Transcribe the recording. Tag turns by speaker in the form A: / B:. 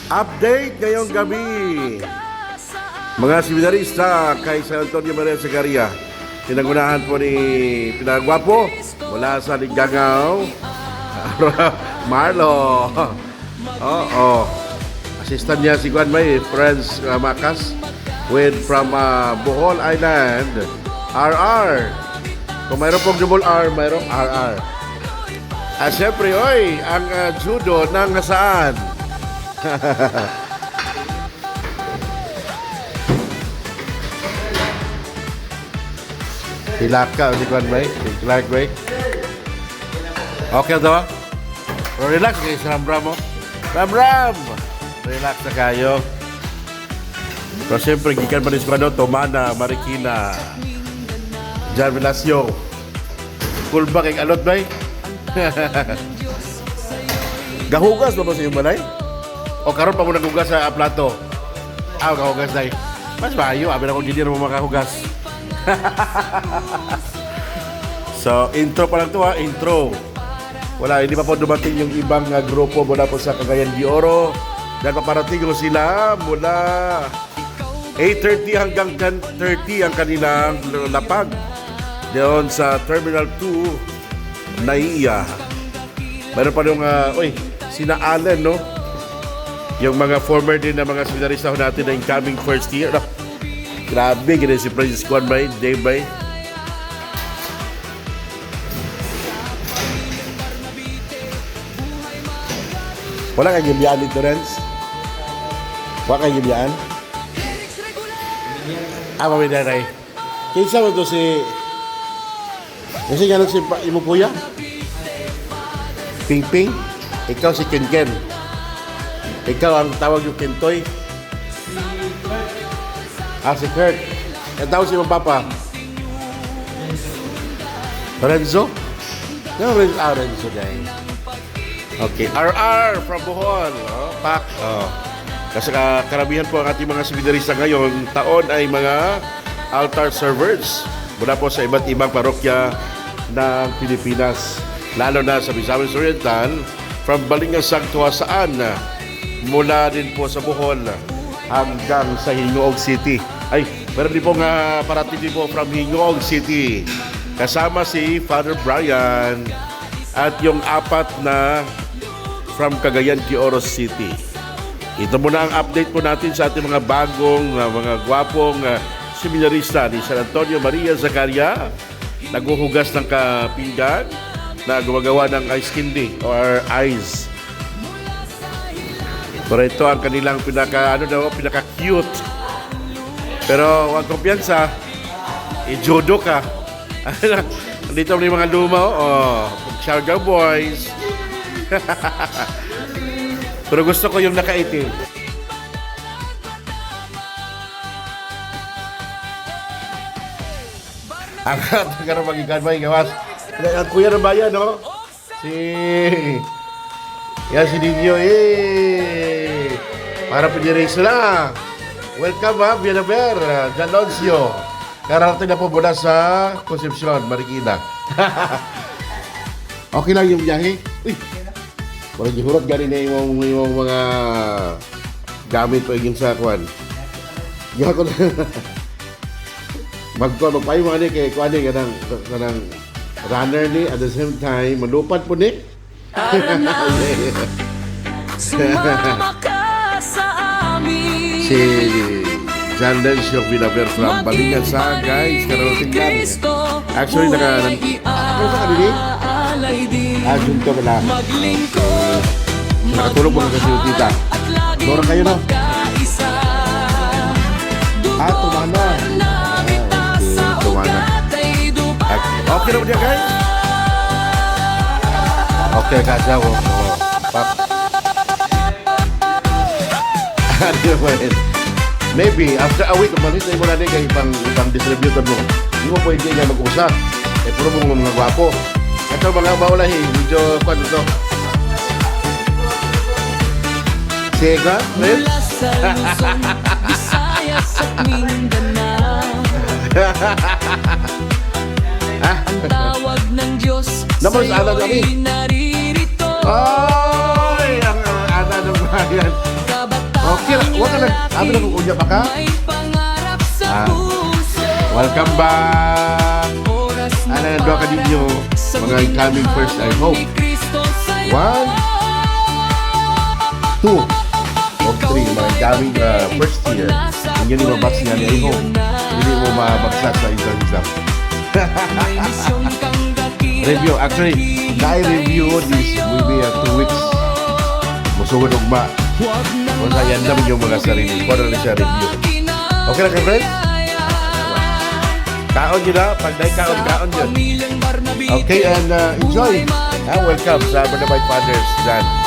A: Update ngayong gabi. Mga seminarista kay San Antonio Maria Zagaria. Pinangunahan po ni Pinagwapo mula sa Ligangaw. Marlo. Oo. Assistant niya si Juan May, Friends Makas with from Bohol Island. RR. Kung mayroon pong double R, mayroong RR. Siyempre, oy, ang judo ng nasaan? Hilak ka, si Juan May, si Clark May. Okay to? Pero relax kayo sa Ram-Ram mo. Ram-Ram! Relax na kayo. Pero siyempre, gikan pa rin sa ano, Tomana, Marikina, Jan Velasio. Cool ba kay Alot Bay? Gahugas ba sa iyong balay? O karon pa mo naghugas sa plato? Gahugas day. Mas bayo, abi na kong engineer mo makahugas. So, intro pa lang to intro. Wala, hindi pa po dumating yung ibang grupo mula po sa Cagayan de Oro. Dahil paparating sila mula 8:30 hanggang 10:30 ang kanilang lapag. Doon sa Terminal 2, Naiya. Meron pa yung, sina Allen, no? Yung mga former din na mga seminarista natin na incoming first year. No? Grabe, ganyan si Francis Juan May, Dave May. Wala kang gibiyaan dito, Renz? Wala kang gibiyaan? Mamidaray. Kinsa mo to si... Kasi ganun si imo kuya? Ping Ping? Ikaw si Ken Ken. Ikaw ang tawag yung Kentoy. Si Kurt. Ang tawag si mong papa. Renzo? Renzo guys. Okay. RR from Bohol. Pak. Kasi karamihan po ang ating mga seminarista ngayon taon ay mga altar servers mula po sa iba't ibang parokya ng Pilipinas. Lalo na sa Misamis Oriental, from Balingasang Tuwasaan, mula din po sa Bohol hanggang sa Hingoog City. Meron din po parating din po from Hingoog City. Kasama si Father Brian at yung apat na from Cagayan de Oro City. Ito muna ang update po natin sa ating mga bagong, mga gwapong seminarista ni San Antonio Maria Zagaria. Naghuhugas ng kapinggan na gumagawa ng ice candy or ice. Pero ito ang kanilang pinaka-cute. Pero huwag kumpiyansa, i-judo ka. Dito yung mga lumaw, Siargao Boys. Pero gusto ko yung nakaitim. Ang karang magikan ba yung gawas? Ang kuya ng bayan, no? Si Nino, para pinirace na. Welcome, Bienaber, Jaloncio. Kararating na po mula sa Concepcion, Marikina. Okay lang yung biyahe? Uy! Parang gihurot gani na yung mga gamit pa yung sa kwan. Gawa ko na. Magpayo mga ni kay kwan ni kanang runner ni at the same time malupad po ni.
B: Sumama ka sa amin.
A: Si John Lencio Villaver from Balingasang, guys. Kararating lang. Actually, ano sa kanili? Junto ko lang. Nakatulog mo kasi yung tita. Dorang kayo, no? Tumana. Tumana. Okay na mo dyan, guys? Okay, kasya ko. Pap. Maybe, after a week, umalis na mo natin kay ibang distributor mo. Hindi mo pwede nga mag-usap. Puro mong mga gwapo. Ito mga baulahi, medyo kwan ito. Sega, Red?
B: Mula sa Luzon, Visayas at Mindanao. Ang tawag ng Diyos sa'yo'y naririto.
A: Ay, ang ana ng bayan.
B: Kabat
A: Okay, wag ka na. Abi na kung unya pa ka.
B: May pangarap sa
A: Ah.
B: puso.
A: Welcome back.
B: Oras na
A: Ano, doon ka ninyo, mga incoming first, I hope. 1, 2, o 3, mga incoming first year. Hindi nyo mabaks nga ni I hope. Hindi mo mabaksak sa isang exam. Review, actually, na-review this movie 2 weeks. Musugod ugma. Kung sayan naman yung mga sarili. Kung ano siya review. Okay lang ka, friends? Kaon yun na. Pag kaon yun. Okay, and enjoy. Welcome sa Barnabite Fathers dyan.